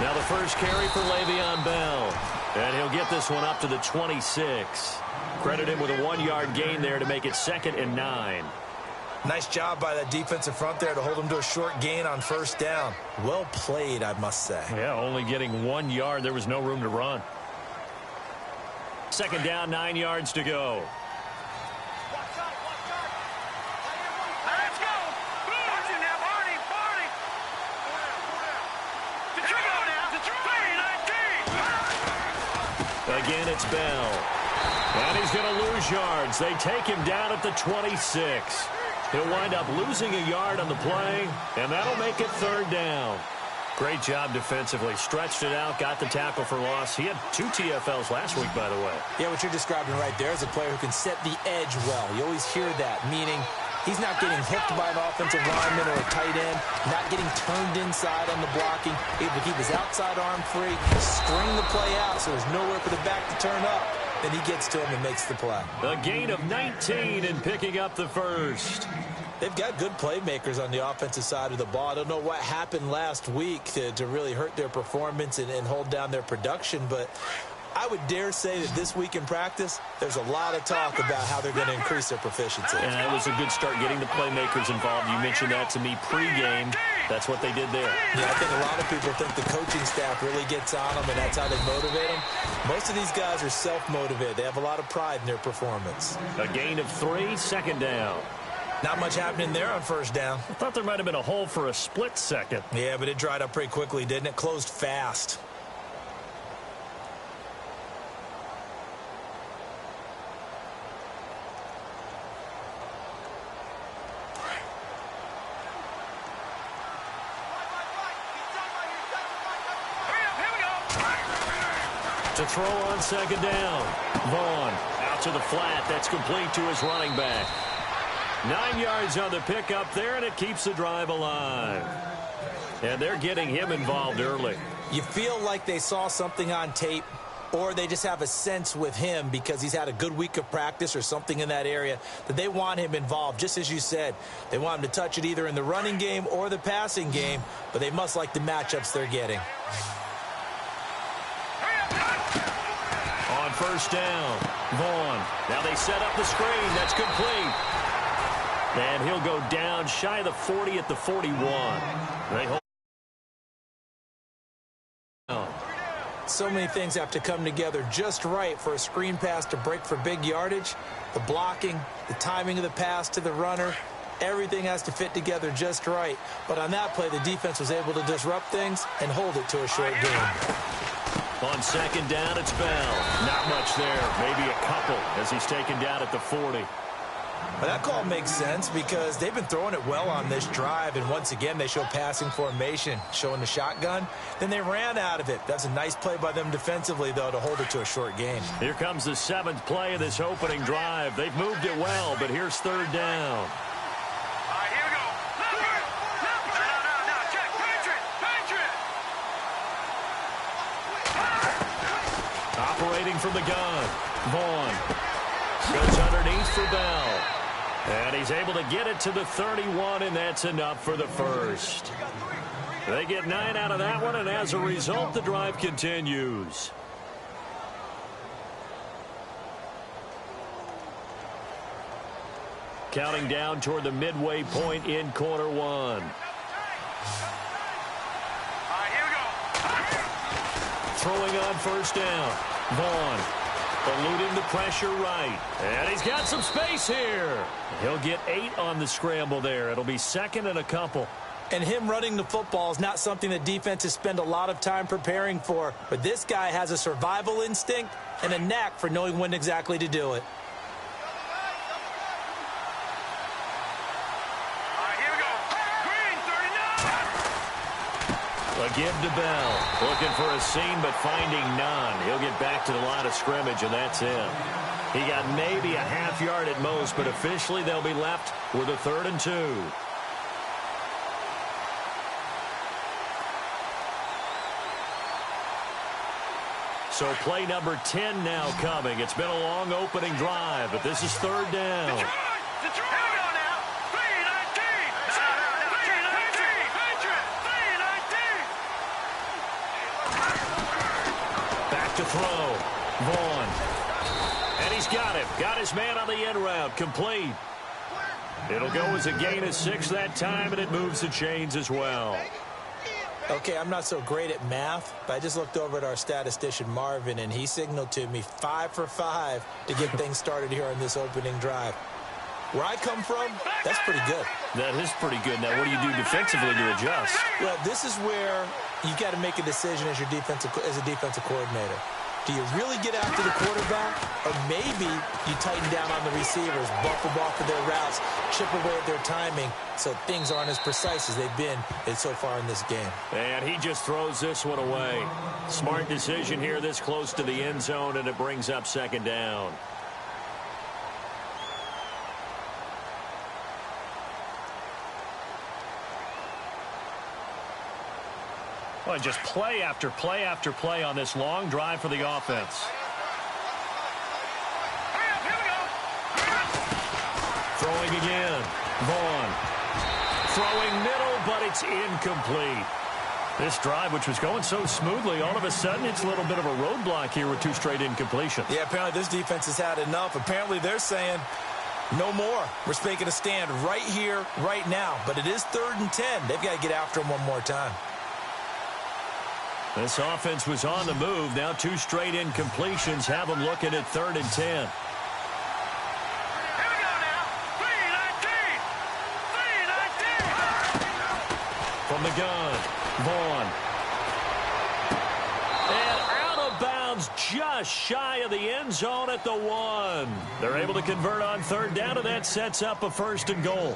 Now the first carry for Le'Veon Bell. And he'll get this one up to the 26. Credit him with a 1-yard gain there to make it 2nd and 9. Nice job by that defensive front there to hold him to a short gain on first down. Well played, I must say. Yeah, only getting 1 yard. There was no room to run. 2nd down, 9 yards to go. Again, it's Bell. And he's going to lose yards. They take him down at the 26. He'll wind up losing a yard on the play, and that'll make it 3rd down. Great job defensively. Stretched it out, got the tackle for loss. He had 2 TFLs last week, by the way. Yeah, what you're describing right there is a player who can set the edge well. You always hear that, meaning he's not getting hooked by an offensive lineman or a tight end, not getting turned inside on the blocking, able to keep his outside arm free, string the play out so there's nowhere for the back to turn up. Then he gets to him and makes the play. A gain of 19 and picking up the first. They've got good playmakers on the offensive side of the ball. I don't know what happened last week to really hurt their performance and hold down their production, but I would dare say that this week in practice, there's a lot of talk about how they're going to increase their proficiency. And that was a good start getting the playmakers involved. You mentioned that to me pregame. That's what they did there. Yeah, I think a lot of people think the coaching staff really gets on them, and that's how they motivate them. Most of these guys are self-motivated. They have a lot of pride in their performance. A gain of 3, 2nd down. Not much happening there on first down. I thought there might have been a hole for a split second. Yeah, but it dried up pretty quickly, didn't it? Closed fast. To throw on 2nd down. Vaughn out to the flat. That's complete to his running back. 9 yards on the pickup there, and it keeps the drive alive. And they're getting him involved early. You feel like they saw something on tape, or they just have a sense with him because he's had a good week of practice or something in that area that they want him involved. Just as you said, they want him to touch it either in the running game or the passing game, but they must like the matchups they're getting. On first down, Vaughn. Now they set up the screen. That's complete. And he'll go down shy of the 40 at the 41. They hold. So many things have to come together just right for a screen pass to break for big yardage. The blocking, the timing of the pass to the runner, everything has to fit together just right. But on that play, the defense was able to disrupt things and hold it to a short game. On 2nd down, it's Bell. Not much there. Maybe a couple as he's taken down at the 40. Well, that call makes sense because they've been throwing it well on this drive, and once again they show passing formation, showing the shotgun. Then they ran out of it. That's a nice play by them defensively, though, to hold it to a short gain. Here comes the 7th play of this opening drive. They've moved it well, but here's 3rd down. Operating from the gun, Vaughn goes underneath for Bell. And he's able to get it to the 31, and that's enough for the first. They get 9 out of that one, and as a result, the drive continues. Counting down toward the midway point in quarter 1. Throwing on first down. Vaughn eluding the pressure right. And he's got some space here. He'll get 8 on the scramble there. It'll be 2nd and a couple. And him running the football is not something that defenses spend a lot of time preparing for. But this guy has a survival instinct and a knack for knowing when exactly to do it. A give to Bell. Looking for a seam, but finding none. He'll get back to the line of scrimmage, and that's it. He got maybe a half yard at most, but officially they'll be left with a 3rd and 2. So play number 10 now coming. It's been a long opening drive, but this is 3rd down. to throw. Vaughn. And he's got him. Got his man on the end route. Complete. It'll go as a gain of 6 that time, and it moves the chains as well. Okay, I'm not so great at math, but I just looked over at our statistician, Marvin, and he signaled to me 5 for 5 to get things started here on this opening drive. Where I come from, that's pretty good. That is pretty good. Now, what do you do defensively to adjust? Well, this is where you got to make a decision as a defensive coordinator. Do you really get after the quarterback, or maybe you tighten down on the receivers, bump them off of their routes, chip away at their timing, so things aren't as precise as they've been so far in this game. And he just throws this one away. Smart decision here this close to the end zone, and it brings up 2nd down. Well, just play after play after play on this long drive for the offense. Throwing again. Vaughn. Throwing middle, but it's incomplete. This drive, which was going so smoothly, all of a sudden it's a little bit of a roadblock here with 2 straight incompletions. Yeah, apparently this defense has had enough. Apparently they're saying, no more. We're making a stand right here, right now. But it is 3rd and 10. They've got to get after him one more time. This offense was on the move. Now 2 straight incompletions have them looking at 3rd and 10. Here we go now. 3-19. From the gun, Vaughn. And out of bounds just shy of the end zone at the 1. They're able to convert on 3rd down, and that sets up a 1st and goal.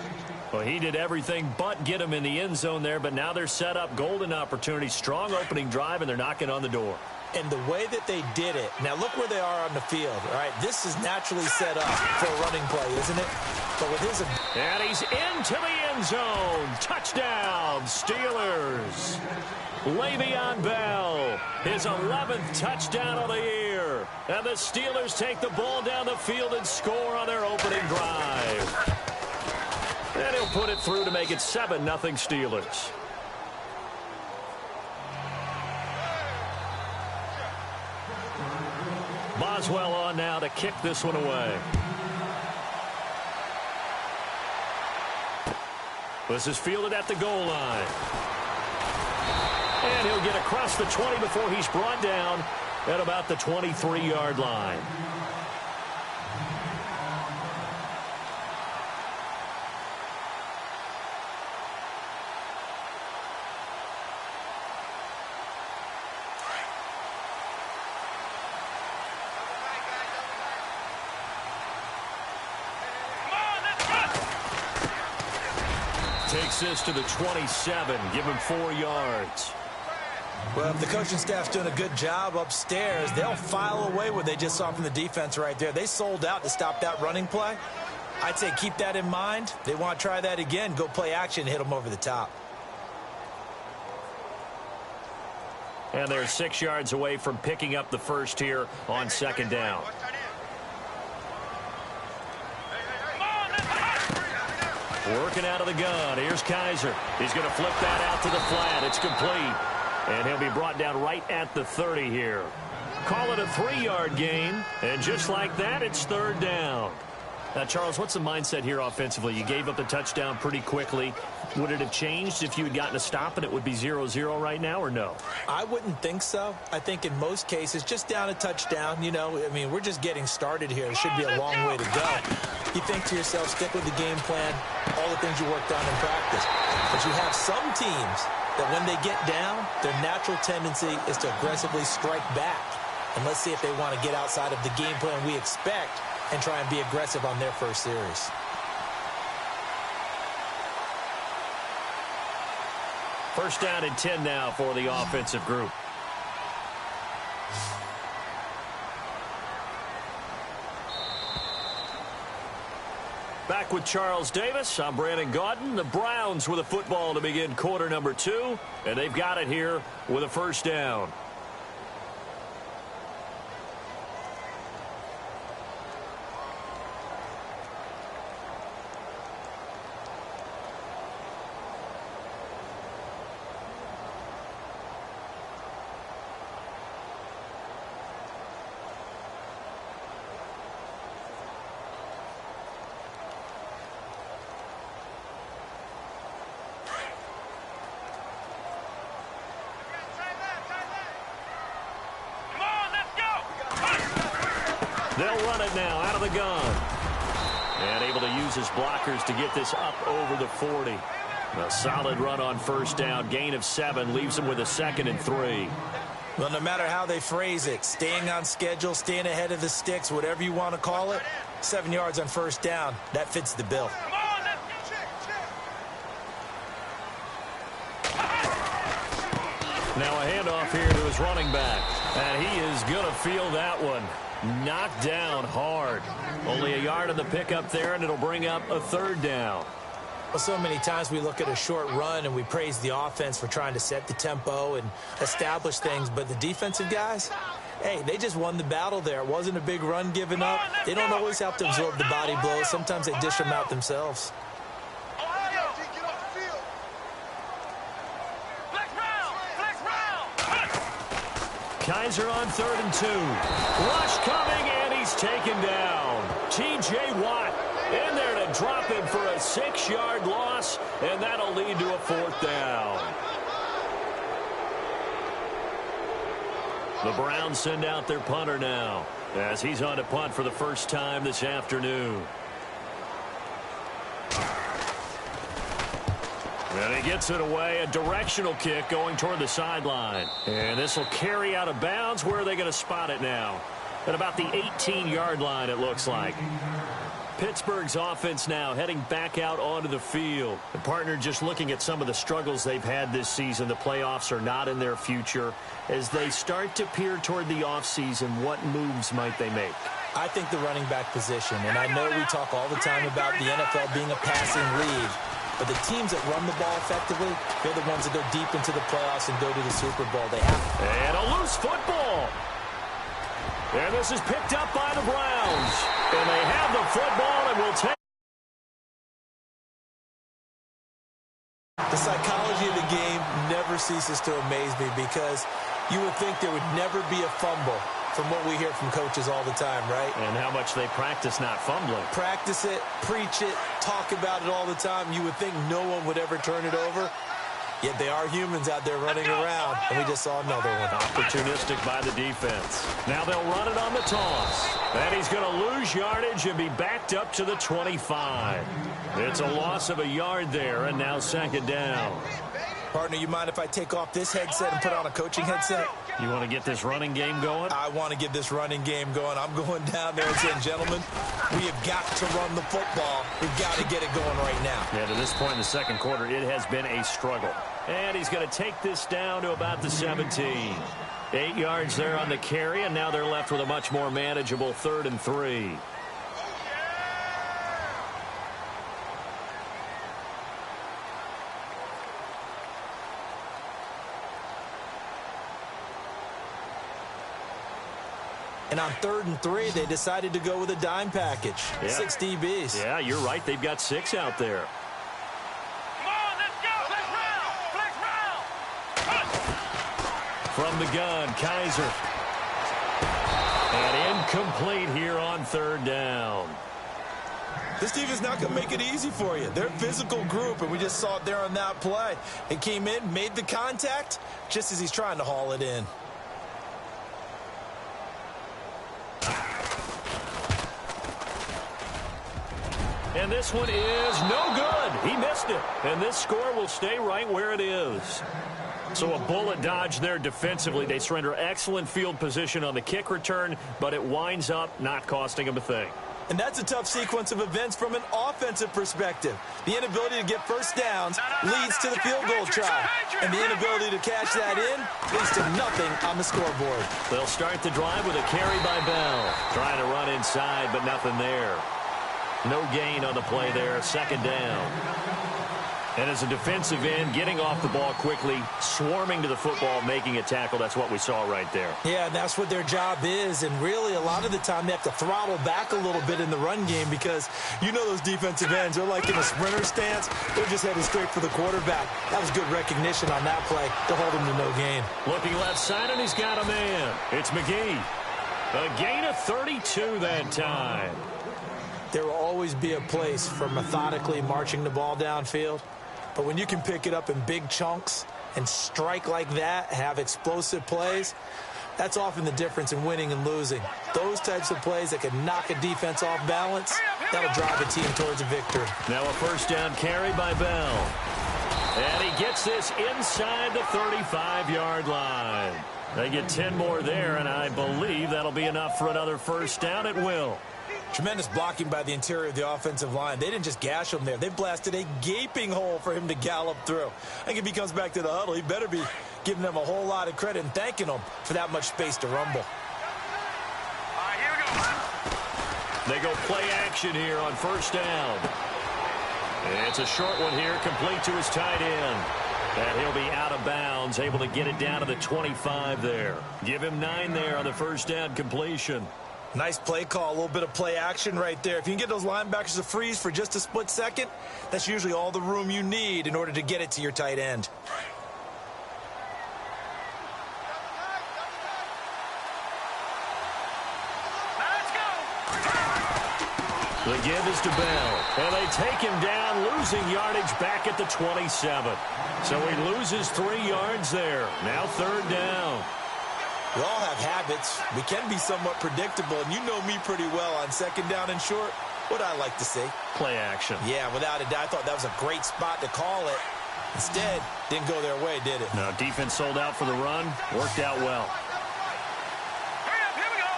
Well, he did everything but get him in the end zone there, but now they're set up golden opportunity. Strong opening drive, and they're knocking on the door. And the way that they did it, now look where they are on the field. All right, this is naturally set up for a running play, isn't it? But with his... And he's into the end zone. Touchdown, Steelers. Le'Veon Bell, his 11th touchdown of the year. And the Steelers take the ball down the field and score on their opening drive. And he'll put it through to make it 7-0 Steelers. Boswell on now to kick this one away. This is fielded at the goal line. And he'll get across the 20 before he's brought down at about the 23-yard line. Takes this to the 27. Give him 4 yards. Well, if the coaching staff's doing a good job upstairs, they'll file away what they just saw from the defense right there. They sold out to stop that running play. I'd say keep that in mind. They want to try that again. Go play action, hit them over the top. And they're 6 yards away from picking up the 1st here on 2nd down. Working out of the gun. Here's Kaiser. He's going to flip that out to the flat. It's complete. And he'll be brought down right at the 30 here. Call it a 3-yard gain. And just like that, it's 3rd down. Now, Charles, what's the mindset here offensively? You gave up the touchdown pretty quickly. Would it have changed if you had gotten a stop and it would be 0-0 right now, or no? I wouldn't think so. I think in most cases, just down a touchdown, you know, I mean, we're just getting started here. It should be a long way to go. You think to yourself, stick with the game plan, all the things you worked on in practice. But you have some teams that when they get down, their natural tendency is to aggressively strike back. And let's see if they want to get outside of the game plan we expect and try and be aggressive on their first series. First down and 10 now for the offensive group. Back with Charles Davis. I'm Brandon Gaudin. The Browns with a football to begin quarter number 2, and they've got it here with a 1st down. They'll run it now out of the gun. And able to use his blockers to get this up over the 40. A solid run on first down. Gain of 7 leaves him with a 2nd and 3. Well, no matter how they phrase it, staying on schedule, staying ahead of the sticks, whatever you want to call it, 7 yards on first down, that fits the bill. Now a handoff here to his running back. And he is going to feel that one. Knocked down hard. Only a yard on the pickup there, and it'll bring up a 3rd down. Well, so many times we look at a short run and we praise the offense for trying to set the tempo and establish things, but the defensive guys, hey, they just won the battle there. It wasn't a big run given up. They don't always have to absorb the body blows. Sometimes they dish them out themselves. Kaiser on 3rd and 2. Rush coming, and he's taken down. T.J. Watt in there to drop him for a 6-yard loss, and that'll lead to a 4th down. The Browns send out their punter now, as he's on to punt for the first time this afternoon. And he gets it away, a directional kick going toward the sideline. And this will carry out of bounds. Where are they going to spot it now? At about the 18-yard line, it looks like. Pittsburgh's offense now heading back out onto the field. The partner just looking at some of the struggles they've had this season. The playoffs are not in their future. As they start to peer toward the offseason, what moves might they make? I think the running back position, and I know we talk all the time about the NFL being a passing league, but the teams that run the ball effectively, they're the ones that go deep into the playoffs and go to the Super Bowl. They have. And a loose football. And this is picked up by the Browns. And they have the football and will take. The psychology of the game never ceases to amaze me because you would think there would never be a fumble from what we hear from coaches all the time, right? And how much they practice not fumbling. Practice it, preach it, talk about it all the time. You would think no one would ever turn it over. Yet they are humans out there running around, and we just saw another one. Opportunistic by the defense. Now they'll run it on the toss. And he's going to lose yardage and be backed up to the 25. It's a loss of a yard there, and now 2nd down. Partner, you mind if I take off this headset and put on a coaching headset? You want to get this running game going? I want to get this running game going. I'm going down there and saying, gentlemen, we have got to run the football. We've got to get it going right now. Yeah, to this point in the second quarter, it has been a struggle. And he's going to take this down to about the 17. 8 yards there on the carry, and now they're left with a much more manageable 3rd and 3. And on 3rd and 3, they decided to go with a dime package. Yeah. 6 DBs. Yeah, you're right. They've got 6 out there. Come on, let's go. Flex round. From the gun, Kaiser. And incomplete here on 3rd down. This team is not going to make it easy for you. They're a physical group, and we just saw it there on that play. It came in, made the contact, just as he's trying to haul it in. And this one is no good. He missed it. And this score will stay right where it is. So a bullet dodge there defensively. They surrender excellent field position on the kick return, but it winds up not costing them a thing. And that's a tough sequence of events from an offensive perspective. The inability to get first downs leads to the field goal try. And the inability to cash that in leads to nothing on the scoreboard. They'll start the drive with a carry by Bell. Trying to run inside, but nothing there. No gain on the play there, 2nd down. And as a defensive end, getting off the ball quickly, swarming to the football, making a tackle, that's what we saw right there. Yeah, and that's what their job is. And really, a lot of the time, they have to throttle back a little bit in the run game because you know those defensive ends, they're like in a sprinter stance. They're just headed straight for the quarterback. That was good recognition on that play to hold him to no gain. Looking left side, and he's got a man. It's McGee. A gain of 32 that time. There will always be a place for methodically marching the ball downfield. But when you can pick it up in big chunks and strike like that, have explosive plays, That's often the difference in winning and losing. Those types of plays that can knock a defense off balance, that'll drive a team towards a victory. Now a first down carry by Bell. And he gets this inside the 35-yard line. They get 10 more there, and I believe that'll be enough for another first down. It will. Tremendous blocking by the interior of the offensive line. They didn't just gash him there. They blasted a gaping hole for him to gallop through. I think if he comes back to the huddle, he better be giving them a whole lot of credit and thanking them for that much space to rumble. All right, here we go. They go play action here on first down. It's a short one here, complete to his tight end. And he'll be out of bounds, able to get it down to the 25 there. Give him 9 there on the first down completion. Nice play call, a little bit of play action right there. If you can get those linebackers to freeze for just a split second, that's usually all the room you need in order to get it to your tight end. Let's go. The give is to Bell, and they take him down, losing yardage back at the 27. So he loses 3 yards there. Now third down. We all have habits. We can be somewhat predictable, and you know me pretty well on second down and short. What I like to see. Play action. Yeah, without a doubt, I thought that was a great spot to call it. Instead, didn't go their way, did it? Now defense sold out for the run. Worked out well. Hurry up, here we go.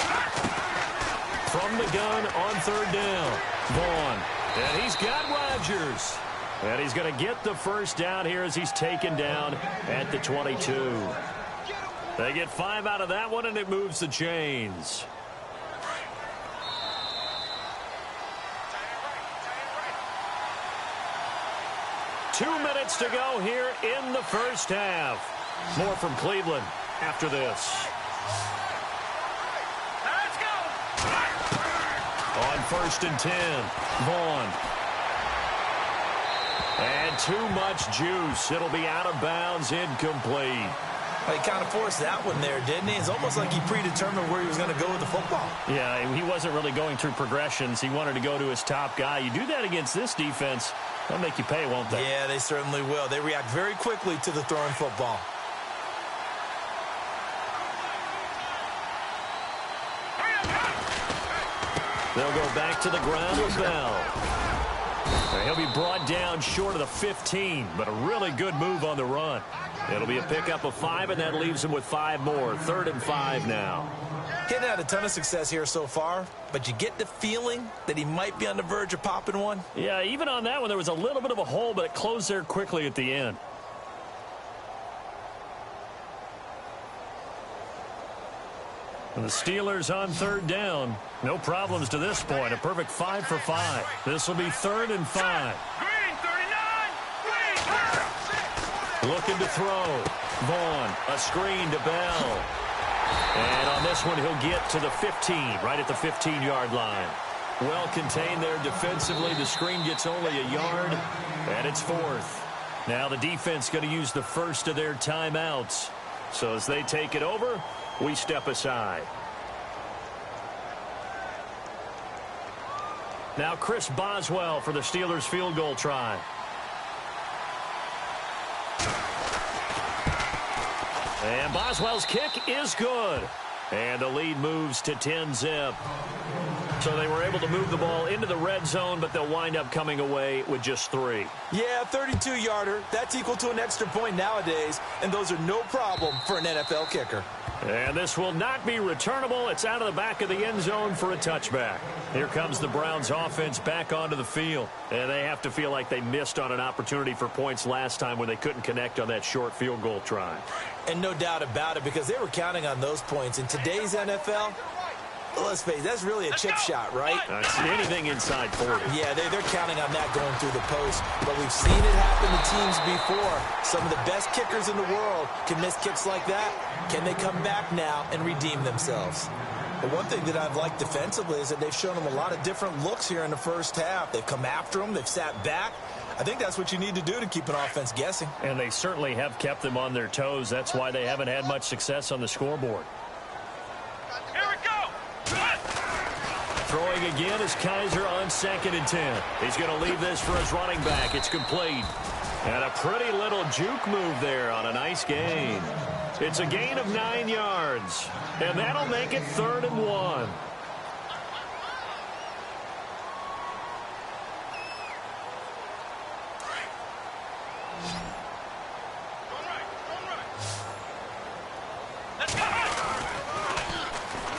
From the gun on third down. Vaughn. And he's got Rodgers. And he's going to get the first down here as he's taken down at the 22. They get 5 out of that one, and it moves the chains. Two minutes to go here in the first half. More from Cleveland after this. Let's go. On first and 10, Vaughn. And too much juice. It'll be out of bounds, incomplete. Well, he kind of forced that one there, didn't he? It's almost like he predetermined where he was going to go with the football. Yeah, he wasn't really going through progressions. He wanted to go to his top guy. You do that against this defense, they'll make you pay, won't they? Yeah, they certainly will. They react very quickly to the thrown football. They'll go back to the ground with Bell. He'll be brought down short of the 15, but a really good move on the run. It'll be a pickup of 5, and that leaves him with 5 more. 3rd and 5 now. He hadn't had a ton of success here so far, but you get the feeling that he might be on the verge of popping one. Yeah, even on that one, there was a little bit of a hole, but it closed there quickly at the end. And the Steelers on third down. No problems to this point. A perfect 5 for 5. This will be 3rd and 5. Green 39. Green. Looking to throw. Vaughn, a screen to Bell. And on this one, he'll get to the 15, right at the 15-yard line. Well contained there defensively. The screen gets only a yard, and it's 4th. Now the defense going to use the first of their timeouts. So as they take it over, we step aside. Now Chris Boswell for the Steelers field goal try. And Boswell's kick is good. And the lead moves to 10-zip. So they were able to move the ball into the red zone, but they'll wind up coming away with just 3. Yeah, 32-yarder. That's equal to an extra point nowadays, and those are no problem for an NFL kicker. And this will not be returnable. It's out of the back of the end zone for a touchback. Here comes the Browns offense back onto the field. And they have to feel like they missed on an opportunity for points last time when they couldn't connect on that short field goal try. And no doubt about it, because they were counting on those points. In today's NFL, let's face it, that's really a chip shot, right? It's anything inside 40. Yeah, they're counting on that going through the post. But we've seen it happen to teams before. Some of the best kickers in the world can miss kicks like that. Can they come back now and redeem themselves? But one thing that I've liked defensively is that they've shown them a lot of different looks here in the first half. They've come after them. They've sat back. I think that's what you need to do to keep an offense guessing. And they certainly have kept them on their toes. That's why they haven't had much success on the scoreboard. Here we go. Throwing again is Kaiser on 2nd and 10. He's going to leave this for his running back. It's complete. And a pretty little juke move there on a nice gain. It's a gain of 9 yards, and that'll make it 3rd and 1.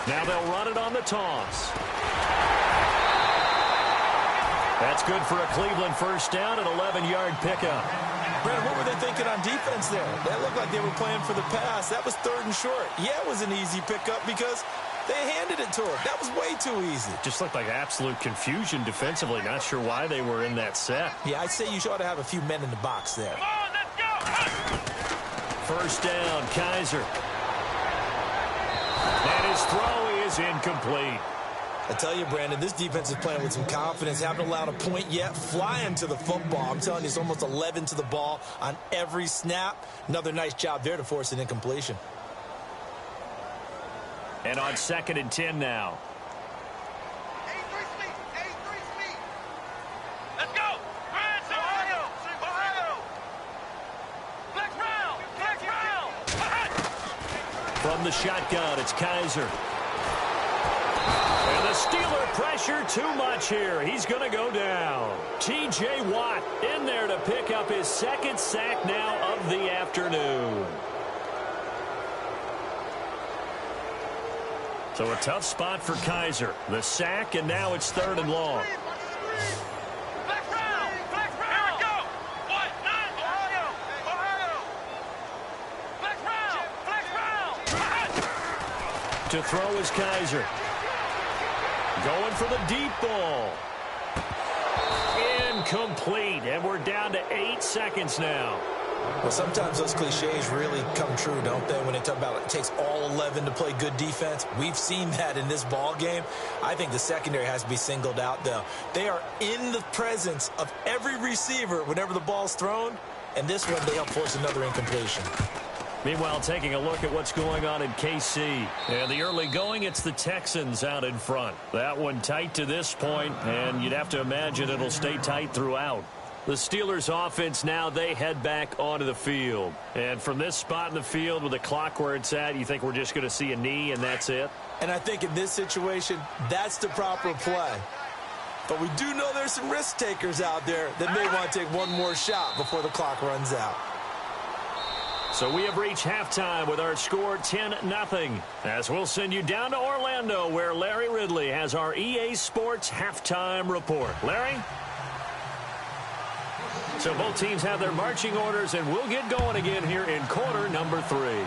Now they'll run it on the toss. That's good for a Cleveland first down, an 11-yard pickup. Brandon, what were they thinking on defense there? That looked like they were playing for the pass. That was 3rd and short. Yeah, it was an easy pickup because they handed it to him. That was way too easy. Just looked like absolute confusion defensively. Not sure why they were in that set. Yeah, I'd say you ought to have a few men in the box there. Come on, let's go. First down, Kaiser. And his throw is incomplete. I tell you, Brandon, this defense is playing with some confidence. Haven't allowed a point yet. Flying to the football. I'm telling you, it's almost 11 to the ball on every snap. Another nice job there to force an incompletion. And on 2nd and 10 now. Let's go. Ohio. Ohio. Flex round. Flex round. From the shotgun, it's Kaiser. And the Steeler pressure too much here. He's going to go down. T.J. Watt in there to pick up his 2nd sack now of the afternoon. So a tough spot for Kaiser. The sack, and now it's 3rd and long. Flex round. Flex round. Here we go. 1-9. Ohio. Ohio. Flex round. Flex round. To throw is Kaiser. Going for the deep ball. Incomplete. And we're down to 8 seconds now. Well, sometimes those cliches really come true, don't they? When they talk about it takes all 11 to play good defense. We've seen that in this ball game. I think the secondary has to be singled out, though. They are in the presence of every receiver whenever the ball's thrown. And this one, they help force another incompletion. Meanwhile, taking a look at what's going on in KC. And the early going, it's the Texans out in front. That one tight to this point, and you'd have to imagine it'll stay tight throughout. The Steelers offense now, they head back onto the field. And from this spot in the field with the clock where it's at, you think we're just going to see a knee and that's it? And I think in this situation, that's the proper play. But we do know there's some risk takers out there that may want to take one more shot before the clock runs out. So we have reached halftime with our score 10-0. As we'll send you down to Orlando where Larry Ridley has our EA Sports halftime report. Larry? So both teams have their marching orders, and we'll get going again here in quarter number 3.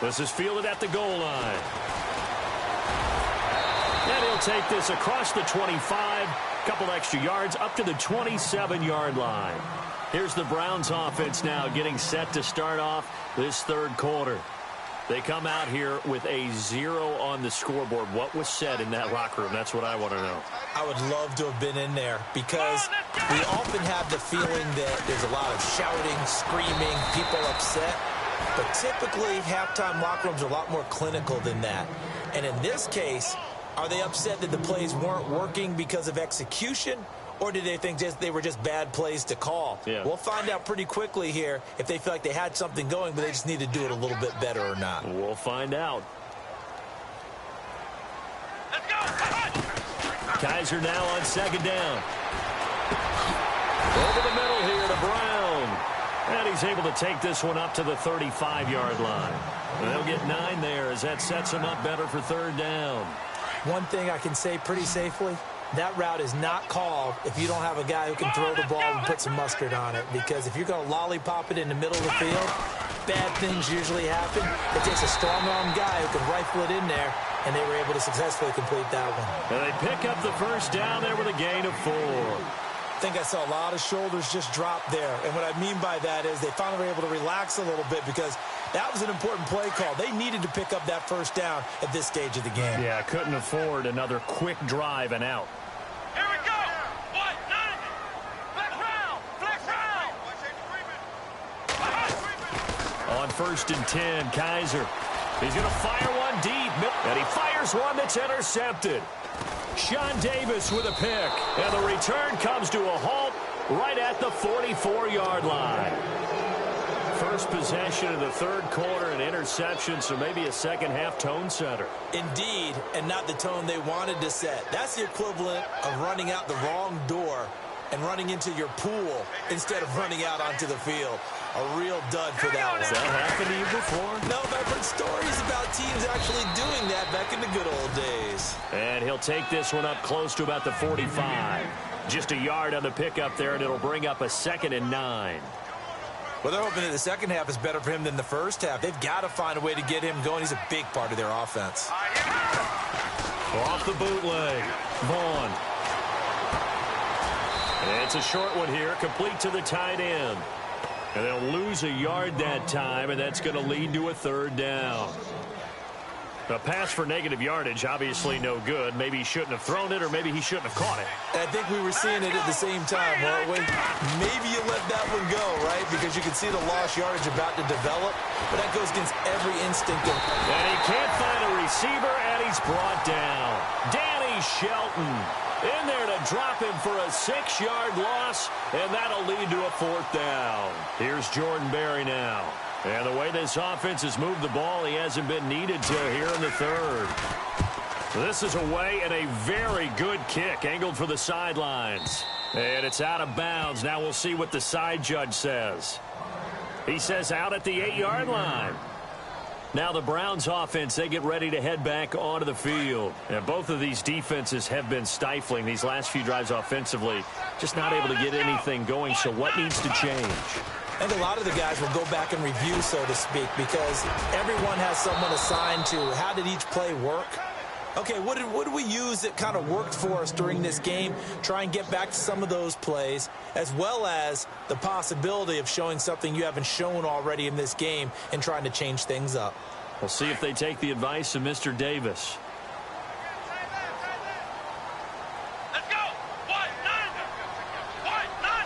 This is fielded at the goal line. And he'll take this across the 25, couple extra yards up to the 27-yard line. Here's the Browns offense now getting set to start off this 3rd quarter. They come out here with a 0 on the scoreboard. What was said in that locker room? That's what I want to know. I would love to have been in there because we often have the feeling that there's a lot of shouting, screaming, people upset. But typically, halftime locker rooms are a lot more clinical than that. And in this case, are they upset that the plays weren't working because of execution? Or did they think they were just bad plays to call? Yeah. We'll find out pretty quickly here if they feel like they had something going, but they just need to do it a little bit better or not. We'll find out. Let's go. Kaiser now on 2nd down. Over the middle here to Brown. And he's able to take this one up to the 35-yard line. And they'll get 9 there as that sets him up better for 3rd down. One thing I can say pretty safely, that route is not called if you don't have a guy who can throw the ball and put some mustard on it. Because if you're going to lollipop it in the middle of the field, bad things usually happen. It takes a strong-arm guy who can rifle it in there, and they were able to successfully complete that one. And they pick up the first down there with a gain of 4. I think I saw a lot of shoulders just drop there. And what I mean by that is they finally were able to relax a little bit because that was an important play call. They needed to pick up that first down at this stage of the game. Yeah, couldn't afford another quick drive and out. Here we go. 1-9. Flex round. Flex round. On 1st and 10, Kaiser. He's going to fire one deep. And he fires one that's intercepted. Sean Davis with a pick. And the return comes to a halt right at the 44-yard line. first possession of the third quarter, an interception, so maybe a second-half tone setter. Indeed, and not the tone they wanted to set. That's the equivalent of running out the wrong door and running into your pool instead of running out onto the field. A real dud for that one. Has that happened to you before? No, but I've heard stories about teams actually doing that back in the good old days. And he'll take this one up close to about the 45. Just a yard on the pickup there, and it'll bring up a 2nd and 9. Well, they're hoping that the second half is better for him than the first half. They've got to find a way to get him going. He's a big part of their offense. Off the bootleg, Vaughn. And it's a short one here, complete to the tight end. And they'll lose a yard that time, and that's going to lead to a 3rd down. A pass for negative yardage, obviously no good. Maybe he shouldn't have thrown it, or maybe he shouldn't have caught it. I think we were seeing it at the same time, weren't we? Maybe you let that one go, right? Because you can see the lost yardage about to develop, but that goes against every instinct of... And he can't find a receiver, and he's brought down. Danny Shelton in there to drop him for a 6-yard loss, and that'll lead to a 4th down. Here's Jordan Berry now. And the way this offense has moved the ball, he hasn't been needed to here in the 3rd. This is away, and a very good kick angled for the sidelines. And it's out of bounds. Now we'll see what the side judge says. He says out at the 8-yard line. Now the Browns offense, they get ready to head back onto the field. And both of these defenses have been stifling these last few drives offensively. Just not able to get anything going, so what needs to change? I think a lot of the guys will go back and review, so to speak, because everyone has someone assigned to how did each play work. Okay, what did we use that kind of worked for us during this game? Try and get back to some of those plays, as well as the possibility of showing something you haven't shown already in this game and trying to change things up. We'll see if they take the advice of Mr. Davis. Let's go. What? None. What? None.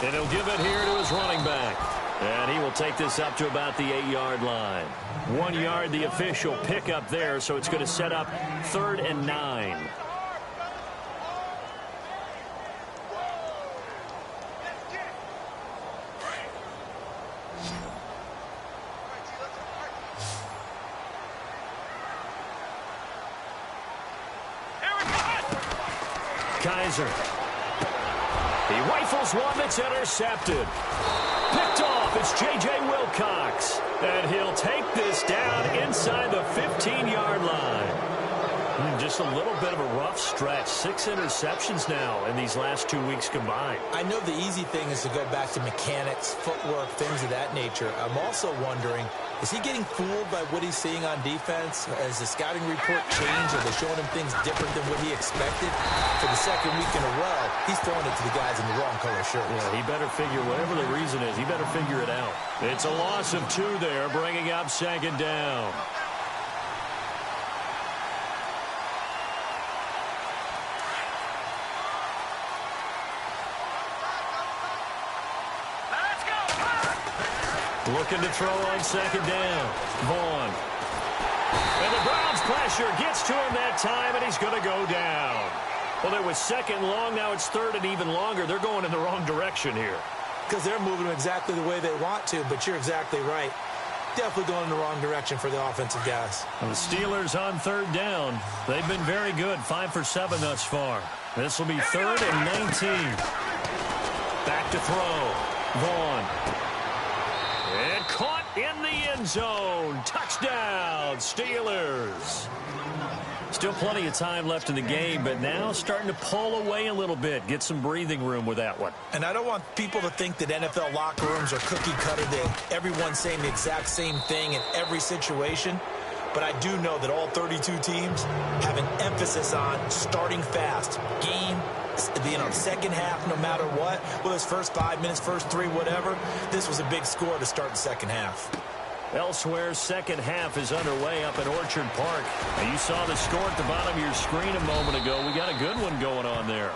And he'll give it here to his running back. And he will take this up to about the 8-yard line. 1 yard, the official pickup there, so it's going to set up 3rd and 9. Kaiser. He rifles one that's intercepted. Picked off. It's J.J. Wilcox. And he'll take this down inside the 15-yard line. Just a little bit of a rough stretch. 6 interceptions now in these last 2 weeks combined. I know the easy thing is to go back to mechanics, footwork, things of that nature. I'm also wondering, is he getting fooled by what he's seeing on defense? Has the scouting report changed? Are they showing him things different than what he expected? For the 2nd week in a row, he's throwing it to the guys in the wrong color shirts. Yeah, he better figure, whatever the reason is, he better figure it out. It's a loss of 2 there, bringing up 2nd down. Looking to throw on 2nd down. Vaughn. And the Browns pressure gets to him that time, and he's going to go down. Well, it was 2nd long. Now it's 3rd and even longer. They're going in the wrong direction here. Because they're moving exactly the way they want to, but you're exactly right. Definitely going in the wrong direction for the offensive guys. And the Steelers on 3rd down. They've been very good. 5 for 7 thus far. This will be 3rd and 19. Back to throw. Vaughn. And caught in the end zone. Touchdown, Steelers. Still plenty of time left in the game, but now starting to pull away a little bit. Get some breathing room with that one. And I don't want people to think that NFL locker rooms are cookie cutter, that everyone's saying the exact same thing in every situation. But I do know that all 32 teams have an emphasis on starting fast. Game, second half, no matter what. Whether it's first 5 minutes, first 3, whatever. This was a big score to start the second half. Elsewhere, second half is underway up at Orchard Park. Now, you saw the score at the bottom of your screen a moment ago. We got a good one going on there.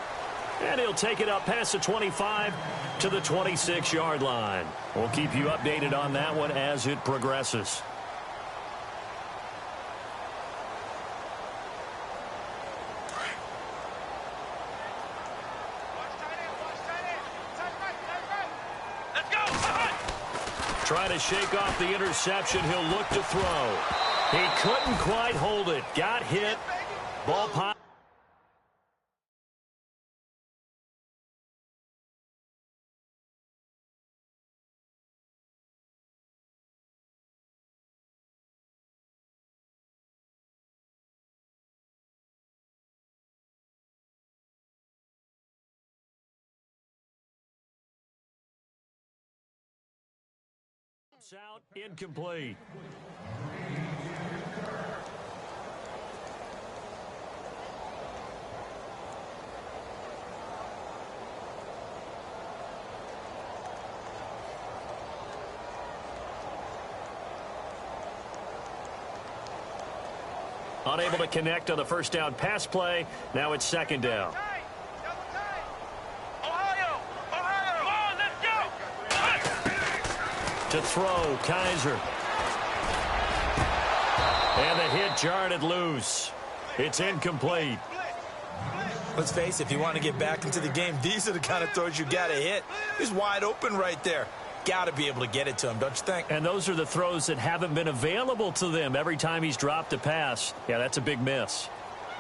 And he'll take it up past the 25 to the 26-yard line. We'll keep you updated on that one as it progresses. Trying to shake off the interception. He'll look to throw. He couldn't quite hold it. Got hit. Ball pop. Out, incomplete. Unable to connect on the first down pass play. Now it's second down. To throw, Kaiser. And the hit jarred it loose. It's incomplete. Let's face it, if you want to get back into the game, these are the kind of throws you got to hit. He's wide open right there. Got to be able to get it to him, don't you think? And those are the throws that haven't been available to them every time he's dropped a pass. Yeah, that's a big miss.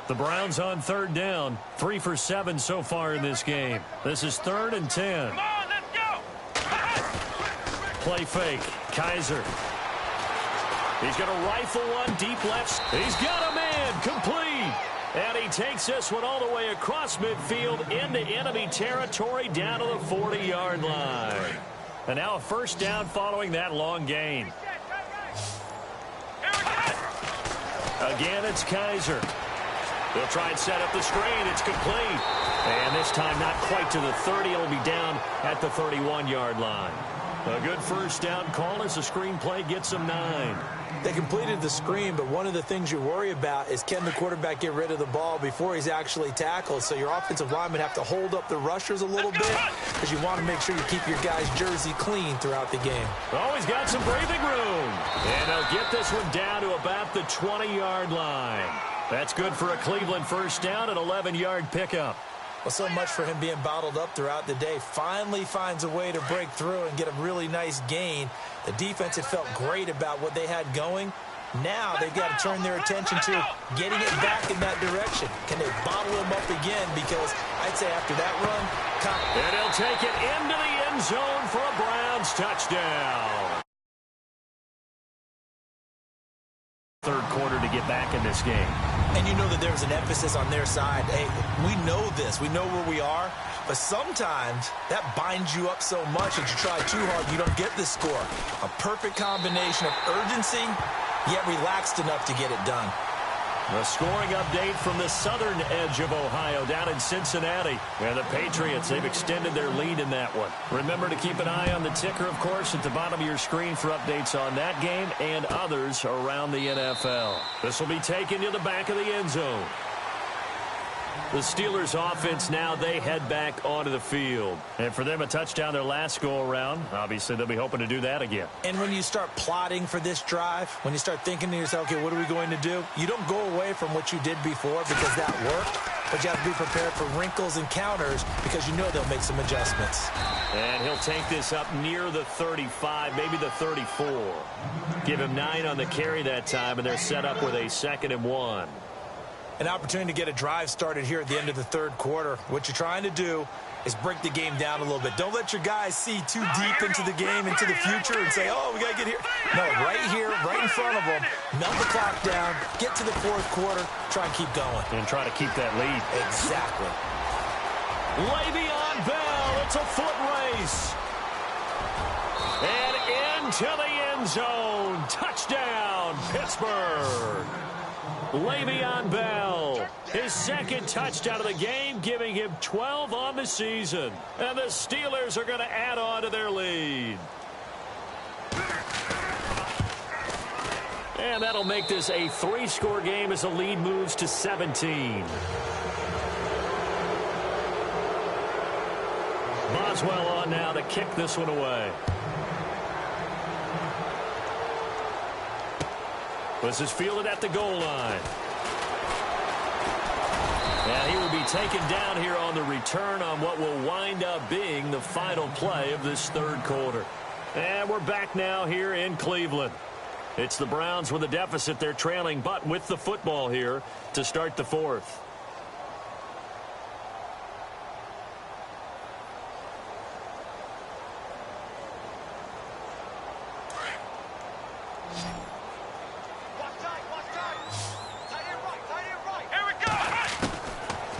The Browns on third down. 3 for 7 so far in this game. This is 3rd and 10. Come on, let's go. Play fake. Kaiser. He's going to rifle one deep left. He's got a man. Complete. And he takes this one all the way across midfield into enemy territory down to the 40-yard line. And now a first down following that long gain. Again, it's Kaiser. They'll try and set up the screen. It's complete. And this time not quite to the 30. It'll be down at the 31-yard line. A good first down call as the screen play gets them 9. They completed the screen, but one of the things you worry about is can the quarterback get rid of the ball before he's actually tackled? So your offensive linemen have to hold up the rushers a little bit because you want to make sure you keep your guy's jersey clean throughout the game. Oh, he's got some breathing room. And they'll get this one down to about the 20-yard line. That's good for a Cleveland first down, an 11-yard pickup. Well, so much for him being bottled up throughout the day. Finally finds a way to break through and get a really nice gain. The defense had felt great about what they had going. Now they've got to turn their attention to getting it back in that direction. Can they bottle him up again? Because I'd say after that run... And he'll take it into the end zone for a Browns touchdown. Third quarter to get back in this game. And you know that there's an emphasis on their side. Hey, we know this. We know where we are. But sometimes that binds you up so much that you try too hard, you don't get the score. A perfect combination of urgency, yet relaxed enough to get it done. The scoring update from the southern edge of Ohio down in Cincinnati. And the Patriots, they've extended their lead in that one. Remember to keep an eye on the ticker, of course, at the bottom of your screen for updates on that game and others around the NFL. This will be taken to the back of the end zone. The Steelers offense now, they head back onto the field. And for them, a touchdown their last go-around. Obviously, they'll be hoping to do that again. And when you start plotting for this drive, when you start thinking to yourself, okay, what are we going to do? You don't go away from what you did before because that worked. But you have to be prepared for wrinkles and counters because you know they'll make some adjustments. And he'll take this up near the 35, maybe the 34. Give him 9 on the carry that time, and they're set up with a 2nd and 1. An opportunity to get a drive started here at the end of the third quarter. What you're trying to do is break the game down a little bit. Don't let your guys see too deep into the game, into the future, and say, oh, we got to get here. No, right here, right in front of them, melt the clock down, get to the fourth quarter, try and keep going. And try to keep that lead. Exactly. Le'Veon Bell, it's a foot race. And into the end zone. Touchdown, Pittsburgh. Le'Veon Bell, his 2nd touchdown of the game, giving him 12 on the season. And the Steelers are going to add on to their lead. And that'll make this a 3-score game as the lead moves to 17. Boswell on now to kick this one away. This is fielded at the goal line. And he will be taken down here on the return on what will wind up being the final play of this third quarter. And we're back now here in Cleveland. It's the Browns with a deficit. They're trailing, but with the football here to start the fourth.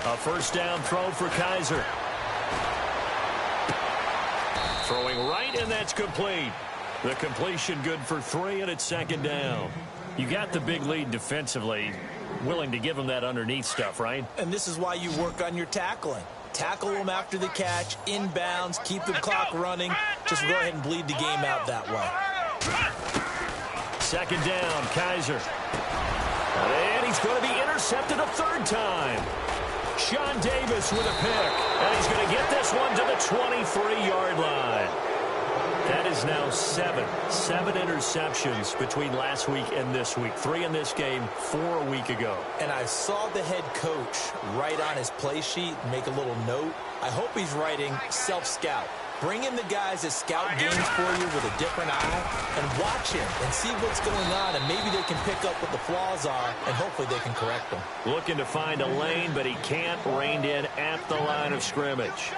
A first down throw for Kaiser. Throwing right, and that's complete. The completion good for 3, and it's second down. You got the big lead defensively. Willing to give them that underneath stuff, right? And this is why you work on your tackling. Tackle them after the catch, inbounds, keep the clock running. Just go ahead and bleed the game out that way. Second down, Kaiser. And he's going to be intercepted a third time. Sean Davis with a pick. And he's going to get this one to the 23-yard line. That is now 7 interceptions between last week and this week. 3 in this game, 4 a week ago. And I saw the head coach write on his play sheet, make a little note. I hope he's writing self-scout. Bring in the guys that scout games for you with a different eye and watch him and see what's going on, and maybe they can pick up what the flaws are, and hopefully they can correct them. Looking to find a lane, but he can't. Reined in at the line of scrimmage.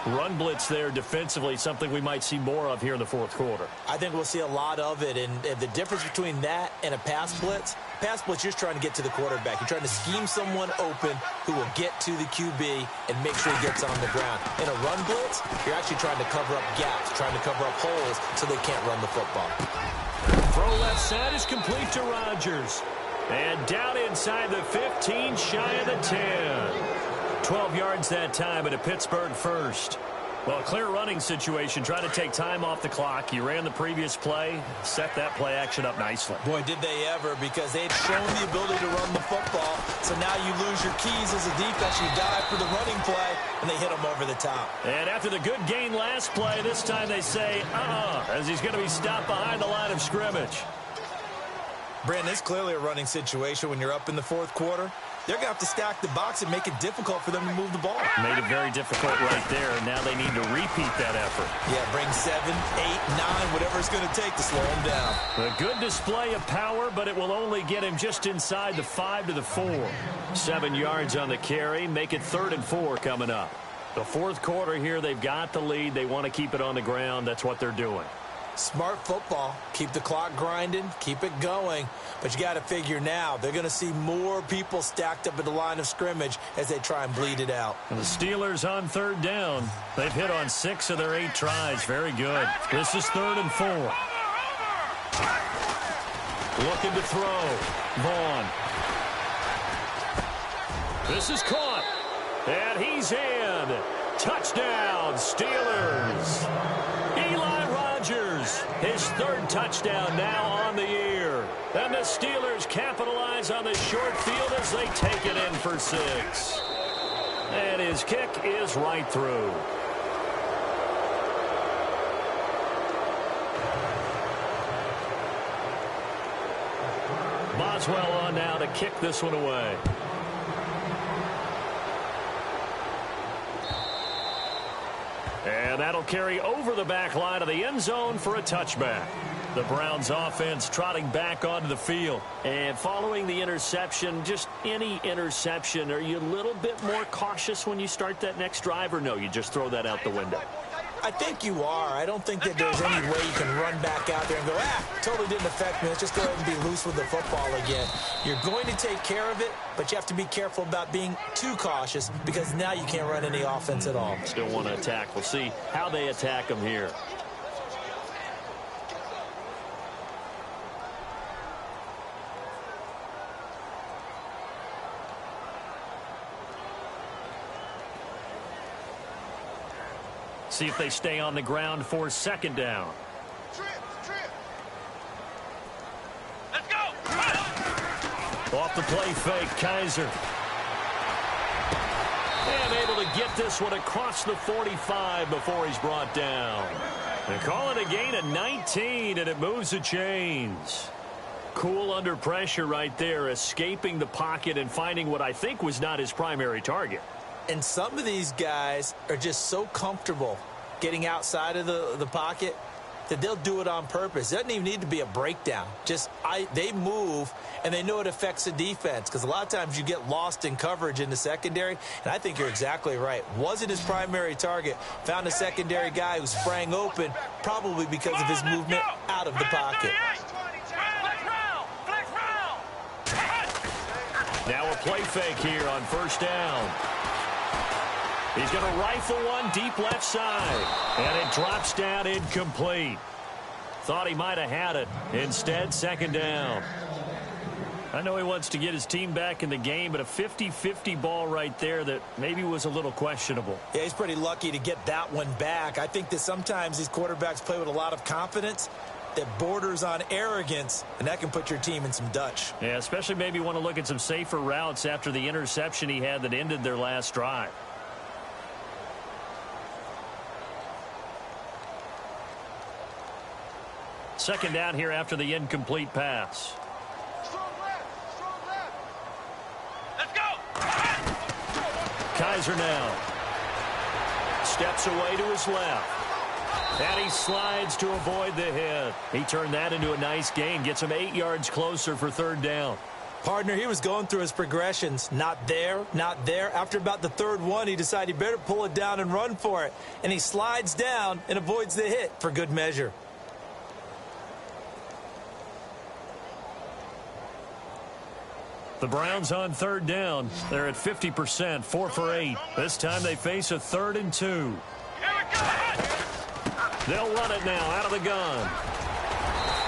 Run blitz there defensively, something we might see more of here in the fourth quarter. I think we'll see a lot of it, and the difference between that and a pass blitz, you're just trying to get to the quarterback. You're trying to scheme someone open who will get to the QB and make sure he gets on the ground. In a run blitz, you're actually trying to cover up gaps, trying to cover up holes so they can't run the football. Throw left side is complete to Rodgers. And down inside the 15, shy of the 10. 12 yards that time, and a Pittsburgh first. Well, clear running situation, trying to take time off the clock. You ran the previous play, set that play action up nicely. Boy, did they ever, because they'd shown the ability to run the football. So now you lose your keys as a defense. You dive for the running play, and they hit them over the top. And after the good gain last play, this time they say, as he's going to be stopped behind the line of scrimmage. Brandon, it's clearly a running situation when you're up in the fourth quarter. They're going to have to stack the box and make it difficult for them to move the ball. Made it very difficult right there, and now they need to repeat that effort. Yeah, bring 7, 8, 9, whatever it's going to take to slow him down. A good display of power, but it will only get him just inside the 5 to the 4. 7 yards on the carry, make it 3rd and 4 coming up. The fourth quarter here, they've got the lead. They want to keep it on the ground. That's what they're doing. Smart football. Keep the clock grinding. Keep it going. But you got to figure now, they're going to see more people stacked up at the line of scrimmage as they try and bleed it out. And the Steelers on 3rd down. They've hit on 6 of their 8 tries. Very good. This is 3rd and 4. Looking to throw. Vaughn. This is caught. And he's in. Touchdown, Steelers. Eli Rodgers, his 3rd touchdown now on the year. And the Steelers capitalize on the short field as they take it in for 6. And his kick is right through. Boswell on now to kick this one away. And that'll carry over the back line of the end zone for a touchback. The Browns offense trotting back onto the field. And following the interception, just any interception, are you a little bit more cautious when you start that next drive, or no, you just throw that out the window? I think you are. I don't think that there's any way you can run back out there and go, totally didn't affect me. Let's just go ahead and be loose with the football again. You're going to take care of it, but you have to be careful about being too cautious because now you can't run any offense at all. Still want to attack. We'll see how they attack them here. See if they stay on the ground for 2nd down. Let's go. Off the play fake, Kaiser. And able to get this one across the 45 before he's brought down. They call it a gain of 19, and it moves the chains. Cool under pressure right there, escaping the pocket and finding what I think was not his primary target. And some of these guys are just so comfortable getting outside of the pocket that they'll do it on purpose. It doesn't even need to be a breakdown. They move, and they know it affects the defense because a lot of times you get lost in coverage in the secondary, and I think you're exactly right. Wasn't his primary target. Found a secondary guy who sprang open, probably because of his movement out of the pocket. Now a play fake here on first down. He's going to rifle one deep left side, and it drops down incomplete. Thought he might have had it. Instead, second down. I know he wants to get his team back in the game, but a 50-50 ball right there that maybe was a little questionable. Yeah, he's pretty lucky to get that one back. I think that sometimes these quarterbacks play with a lot of confidence that borders on arrogance, and that can put your team in some Dutch. Yeah, especially maybe want to look at some safer routes after the interception he had that ended their last drive. Second down here after the incomplete pass. Strong left. Let's go. Kaiser now steps away to his left. And he slides to avoid the hit. He turned that into a nice gain. Gets him 8 yards closer for third down. Partner, he was going through his progressions. Not there, not there. After about the third one, he decided he better pull it down and run for it. And he slides down and avoids the hit for good measure. The Browns on third down. They're at 50%, 4 for 8. This time they face a 3rd and 2. Here we go. They'll run it now out of the gun.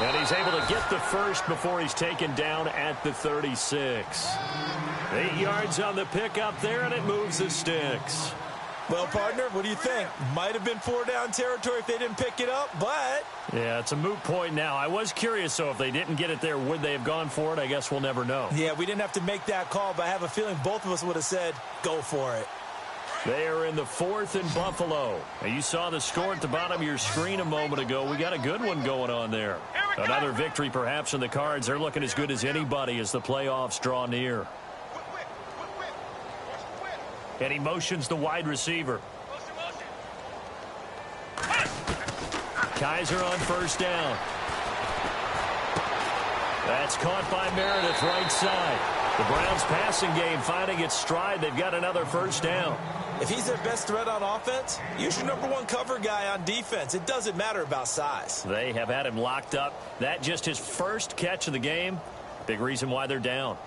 And he's able to get the first before he's taken down at the 36. 8 yards on the pickup there, and it moves the sticks. Well, partner, what do you think? Might have been 4-down territory if they didn't pick it up, but... Yeah, it's a moot point now. I was curious, so if they didn't get it there, would they have gone for it? I guess we'll never know. Yeah, we didn't have to make that call, but I have a feeling both of us would have said, go for it. They are in the 4th and Buffalo. Now, you saw the score at the bottom of your screen a moment ago. We got a good one going on there. Another victory perhaps in the cards. They're looking as good as anybody as the playoffs draw near. And he motions the wide receiver. Kaiser on first down. That's caught by Meredith right side. The Browns passing game finding its stride. They've got another first down. If he's their best threat on offense, use your #1 cover guy on defense. It doesn't matter about size. They have had him locked up. That just his first catch of the game. Big reason why they're down.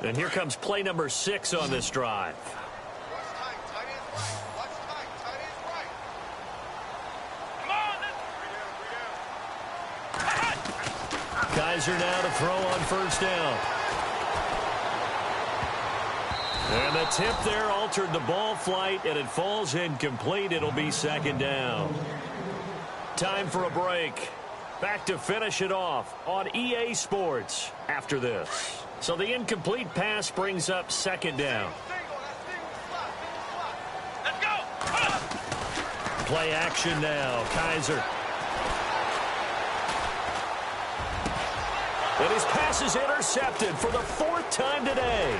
And here comes play number 6 on this drive. Kaiser now to throw on first down. And the tip there altered the ball flight, and it falls incomplete. It'll be second down. Time for a break. Back to finish it off on EA Sports after this. So the incomplete pass brings up second down. Let's go. Play action now. Kaiser. And his pass is intercepted for the 4th time today.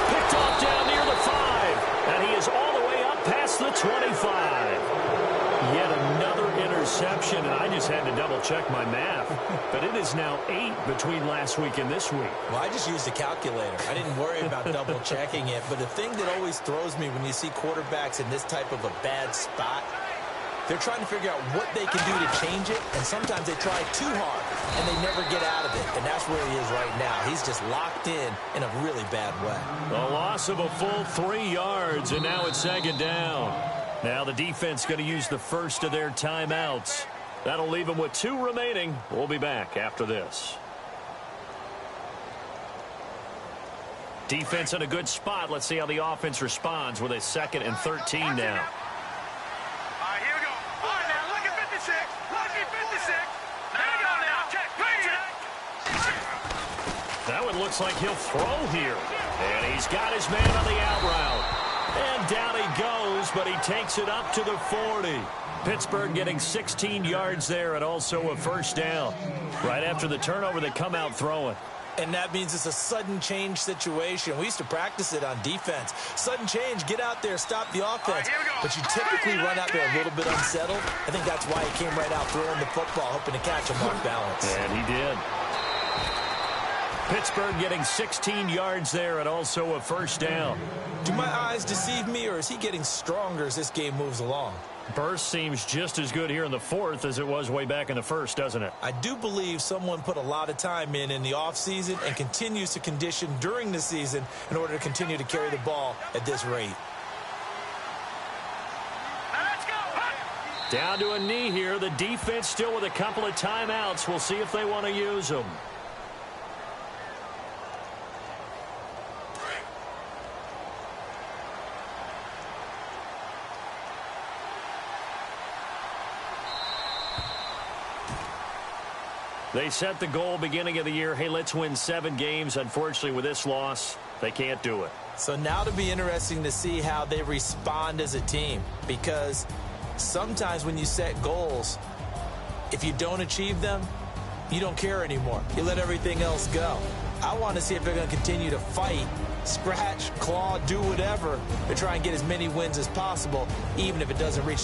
Picked off down near the 5. And he is all the way up past the 25. Yet another interception, and I just had to double-check my math. But it is now 8 between last week and this week. Well, I just used a calculator. I didn't worry about double-checking it. But the thing that always throws me when you see quarterbacks in this type of a bad spot, they're trying to figure out what they can do to change it, and sometimes they try too hard, and they never get out of it. And that's where he is right now. He's just locked in a really bad way. A loss of a full 3 yards, and now it's second down. Now the defense going to use the first of their timeouts. That'll leave them with 2 remaining. We'll be back after this. Defense in a good spot. Let's see how the offense responds with a 2nd and 13 now. All right, here we go. All right, now, look at 56. Look at 56. Here we go now. Check. That one looks like he'll throw here. And he's got his man on the out route. And down he goes, but he takes it up to the 40. Pittsburgh getting 16 yards there and also a first down. Right after the turnover, they come out throwing. And that means it's a sudden change situation. We used to practice it on defense. Sudden change, get out there, stop the offense. But you typically run out there a little bit unsettled. I think that's why he came right out throwing the football, hoping to catch him off balance. And he did. Pittsburgh getting 16 yards there and also a first down. Do my eyes deceive me, or is he getting stronger as this game moves along? Burst seems just as good here in the fourth as it was way back in the first, doesn't it? I do believe someone put a lot of time in the offseason and continues to condition during the season in order to continue to carry the ball at this rate. Let's go. Down to a knee here. The defense still with a couple of timeouts. We'll see if they want to use them. They set the goal beginning of the year. Hey, let's win 7 games. Unfortunately, with this loss, they can't do it. So now it'll be interesting to see how they respond as a team, because sometimes when you set goals, if you don't achieve them, you don't care anymore. You let everything else go. I want to see if they're going to continue to fight, scratch, claw, do whatever to try and get as many wins as possible, even if it doesn't reach.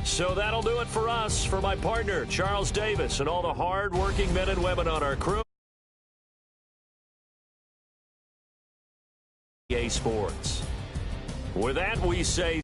So that'll do it for us. For my partner, Charles Davis, and all the hard-working men and women on our crew. EA Sports. With that, we say